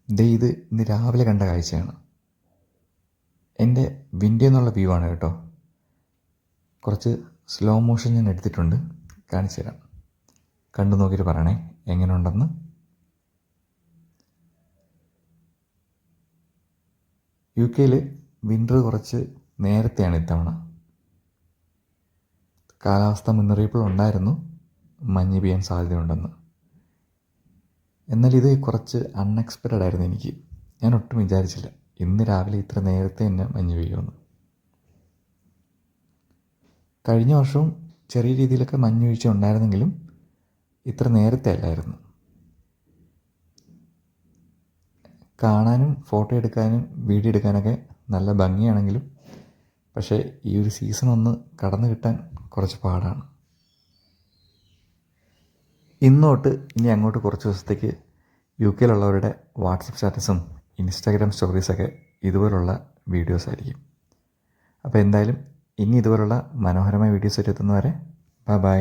ഇത് ഇന്ന് രാവിലെ കണ്ട കാഴ്ചയാണ്. എൻ്റെ വിൻഡോയിൽ നിന്നുള്ള വ്യൂ ആണ് കേട്ടോ. കുറച്ച് സ്ലോ മോഷൻ ഞാൻ എടുത്തിട്ടുണ്ട്, കാണിച്ചു തരാം. കണ്ടു നോക്കിയിട്ട് പറയണേ എങ്ങനെ ഉണ്ടെന്ന്. UK വിൻ്റർ കുറച്ച് നേരത്തെയാണ് ഇത്തവണ. കാലാവസ്ഥ മുന്നറിയിപ്പുകളുണ്ടായിരുന്നു മഞ്ഞ് പെയ്യാൻ സാധ്യതയുണ്ടെന്ന്. എന്നാൽ ഇത് കുറച്ച് അൺഎക്സ്പെക്റ്റഡ് ആയിരുന്നു എനിക്ക്. ഞാൻ ഒട്ടും വിചാരിച്ചില്ല ഇന്ന് രാവിലെ ഇത്ര നേരത്തെ തന്നെ മഞ്ഞ് പെയ്യുമെന്ന്. കഴിഞ്ഞ വർഷവും ചെറിയ രീതിയിലൊക്കെ മഞ്ഞ് വീഴ്ച ഉണ്ടായിരുന്നെങ്കിലും ഇത്ര നേരത്തെ അല്ലായിരുന്നു. കാണാനും ഫോട്ടോ എടുക്കാനും വീഡിയോ എടുക്കാനൊക്കെ നല്ല ഭംഗിയാണെങ്കിലും പക്ഷേ ഈ ഒരു സീസൺ ഒന്ന് കടന്നു കിട്ടാൻ കുറച്ച് പാടാണ്. ഇന്നോട്ട് ഇനി അങ്ങോട്ട് കുറച്ച് ദിവസത്തേക്ക് UK വാട്സപ്പ് സ്റ്റാറ്റസും ഇൻസ്റ്റാഗ്രാം സ്റ്റോറീസൊക്കെ ഇതുപോലുള്ള വീഡിയോസ് ആയിരിക്കും. അപ്പോൾ എന്തായാലും ഇനി ഇതുപോലുള്ള മനോഹരമായ വീഡിയോസ് എത്തുന്നവരെ ബൈ.